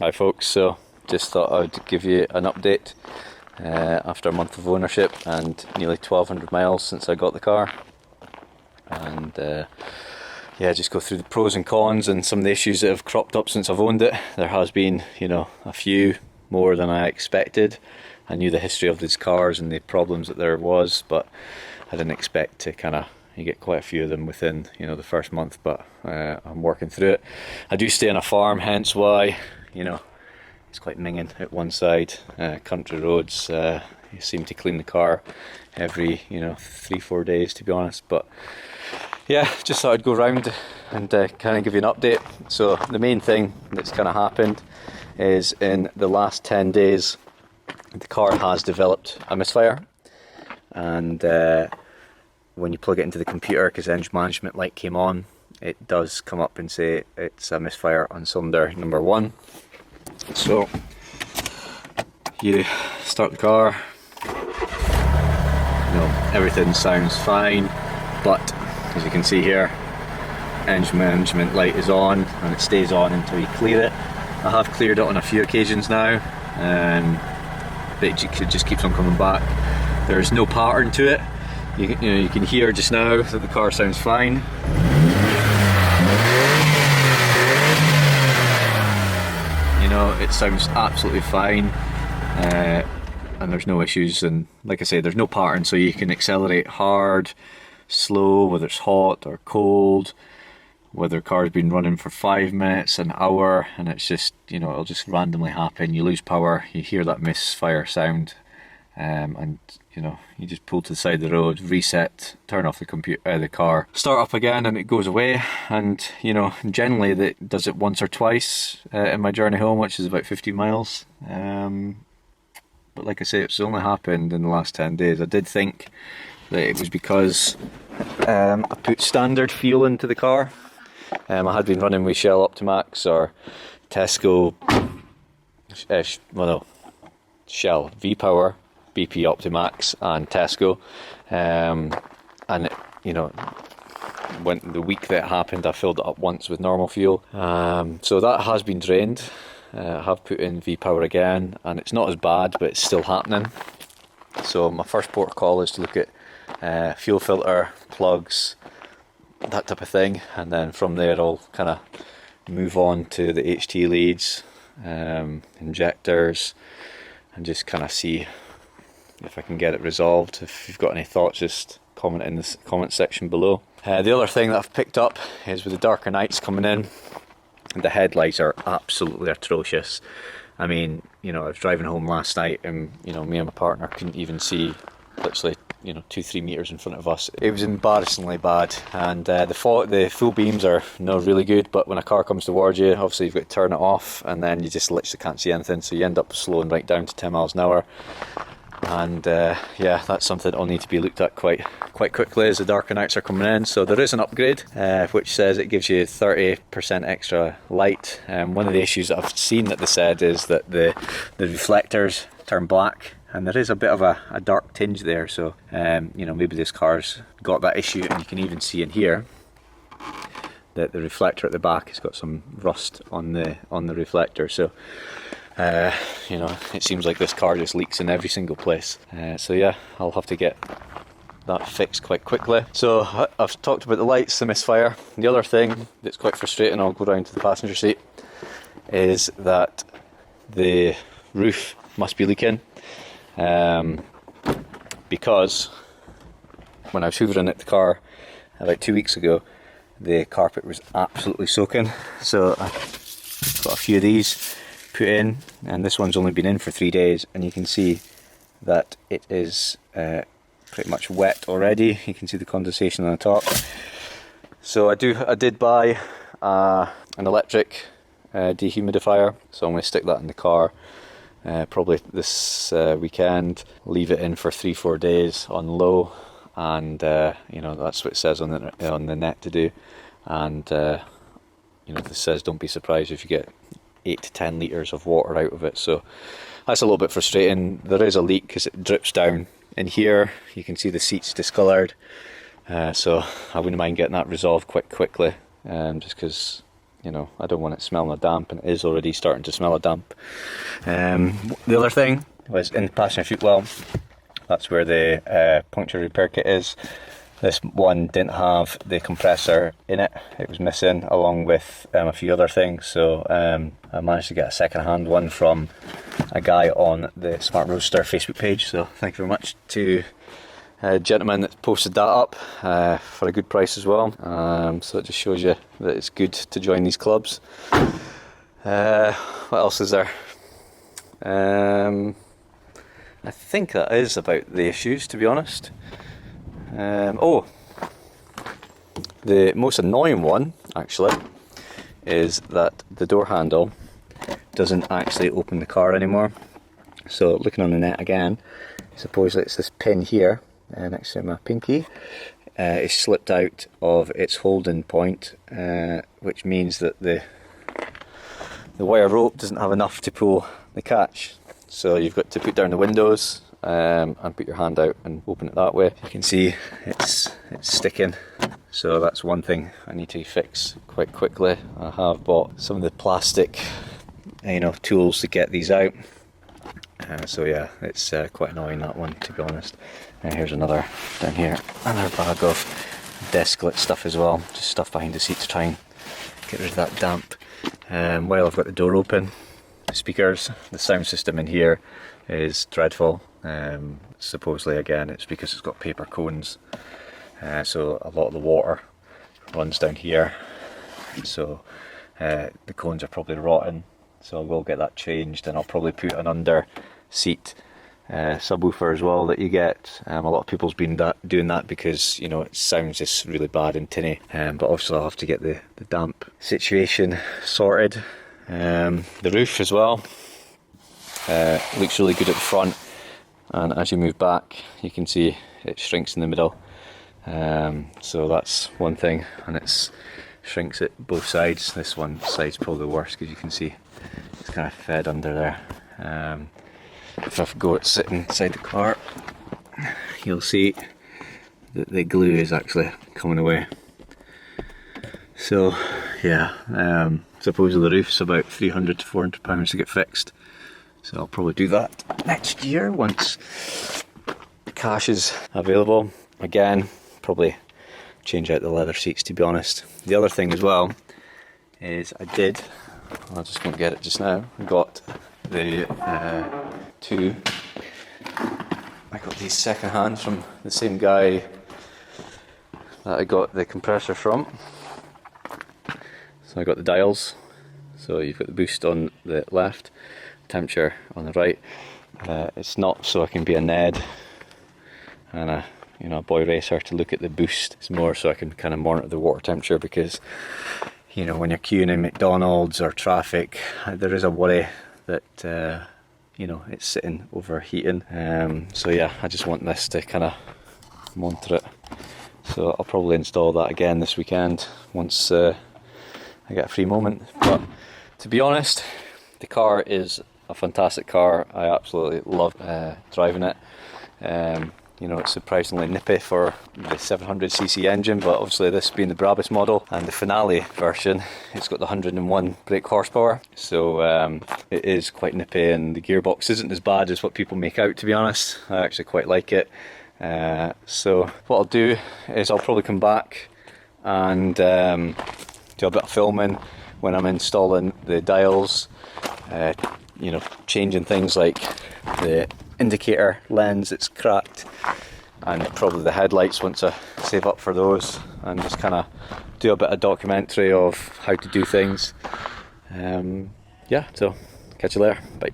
Hi folks, so just thought I'd give you an update after a month of ownership and nearly 1200 miles since I got the car, and yeah, just go through the pros and cons and some of the issues that have cropped up since I've owned it. There has been, a few more than I expected. I knew the history of these cars and the problems that there was, but I didn't expect to you get quite a few of them within the first month, but I'm working through it. I do stay on a farm, hence why it's quite minging at one side. Country roads, you seem to clean the car every 3-4 days, to be honest. But yeah, just thought I'd go round and kind of give you an update. So the main thing that's kind of happened is in the last 10 days the car has developed a misfire, and when you plug it into the computer, because the engine management light came on, it does come up and say it's a misfire on cylinder number 1. So you start the car, everything sounds fine, but as you can see here, engine management light is on and it stays on until you clear it. I have cleared it on a few occasions now, but it just keeps on coming back. There's no pattern to it. You can hear just now that the car sounds fine. It sounds absolutely fine, and there's no issues, and like I say, there's no pattern, so you can accelerate hard, slow, whether it's hot or cold, whether the car's been running for 5 minutes, an hour, and it's just, it'll just randomly happen. You lose power, you hear that misfire sound, and you just pull to the side of the road, reset, turn off the car, start up again, and it goes away. And generally that does it once or twice in my journey home, which is about 50 miles. But like I say, it's only happened in the last 10 days. I did think that it was because I put standard fuel into the car. I had been running with Shell Optimax or Tesco, Shell V-Power, BP Optimax and Tesco, and when the week that it happened, I filled it up once with normal fuel, so that has been drained. I have put in V-Power again, and it's not as bad, but it's still happening. So my first port of call is to look at fuel filter, plugs, that type of thing, and then from there I'll kind of move on to the HT leads, injectors, and just kind of see if I can get it resolved. If you've got any thoughts, just comment in the comment section below. The other thing that I've picked up is with the darker nights coming in, the headlights are absolutely atrocious. I mean, I was driving home last night and me and my partner couldn't even see literally 2-3 meters in front of us. It was embarrassingly bad, and the full beams are really good, but when a car comes towards you, obviously you've got to turn it off, and then you just literally can't see anything, so you end up slowing right down to 10 miles an hour. And yeah, that's something that'll need to be looked at quite quickly as the darker nights are coming in. So there is an upgrade which says it gives you 30% extra light. One of the issues that I've seen that they said is that the reflectors turn black, and there is a bit of a dark tinge there, so maybe this car's got that issue. And you can even see in here that the reflector at the back has got some rust on the reflector. So it seems like this car just leaks in every single place. So yeah, I'll have to get that fixed quite quickly. So I've talked about the lights, the misfire. The other thing that's quite frustrating, I'll go round to the passenger seat, is that the roof must be leaking, because when I was hoovering at the car about 2 weeks ago, the carpet was absolutely soaking. So I got a few of these put in, and this one's only been in for 3 days, and you can see that it is pretty much wet already. You can see the condensation on the top. So I did buy an electric dehumidifier, so I'm going to stick that in the car probably this weekend, leave it in for 3-4 days on low, and that's what it says on the net to do. And this says don't be surprised if you get 8 to 10 litres of water out of it. So that's a little bit frustrating. There is a leak because it drips down in here. You can see the seats discoloured, so I wouldn't mind getting that resolved quite quickly, just because you know, I don't want it smelling of damp, and it is already starting to smell of damp. The other thing was in the passenger chute well, that's where the puncture repair kit is. This one didn't have the compressor in it, it was missing, along with a few other things, so I managed to get a second-hand one from a guy on the Smart Roadster Facebook page, so thank you very much to a gentleman that posted that up for a good price as well. So it just shows you that it's good to join these clubs. What else is there? I think that is about the issues, to be honest. Oh, the most annoying one actually is that the door handle doesn't actually open the car anymore. So looking on the net again, supposedly it's this pin here next to my pinky is slipped out of its holding point, which means that the wire rope doesn't have enough to pull the catch. So you've got to put down the windows and put your hand out and open it that way. You can see it's sticking, so that's one thing I need to fix quite quickly. I have bought some of the plastic, tools to get these out. So yeah, it's quite annoying, that one, to be honest. Here's another down here, another bag of desk lit stuff as well, just stuff behind the seat to try and get rid of that damp. While I've got the door open, the speakers, the sound system in here is dreadful. Supposedly again it's because it's got paper cones, so a lot of the water runs down here, so the cones are probably rotten, so I will get that changed, and I'll probably put an under seat subwoofer as well that you get. A lot of people's been doing that because it sounds just really bad and tinny, but obviously I'll have to get the damp situation sorted. The roof as well looks really good at the front, and as you move back you can see it shrinks in the middle, so that's one thing, and it shrinks at both sides. This one side's probably the worst because you can see it's kind of fed under there. If I go and sit inside the car, you'll see that the glue is actually coming away. So yeah, supposedly the roof's about £300 to £400 to get fixed, so I'll probably do that next year once the cash is available. Again, probably change out the leather seats, to be honest. The other thing as well is I just won't get it just now, I got the I got these second hand from the same guy that I got the compressor from. So I got the dials, so you've got the boost on the left, temperature on the right. It's not so I can be a Ned and a boy racer to look at the boost. It's more so I can kind of monitor the water temperature, because when you're queuing in McDonald's or traffic, there is a worry that it's sitting overheating. So yeah, I just want this to kind of monitor it. So I'll probably install that again this weekend once I get a free moment. But to be honest, the car is a fantastic car. I absolutely love driving it. It's surprisingly nippy for the 700cc engine, but obviously this being the Brabus model and the finale version, it's got the 101 brake horsepower, so it is quite nippy, and the gearbox isn't as bad as what people make out, to be honest. I actually quite like it. So what I'll do is I'll probably come back and do a bit of filming when I'm installing the dials, changing things like the indicator lens that's cracked, and probably the headlights once I save up for those, and just kind of do a bit of documentary of how to do things. Yeah, so catch you later, bye.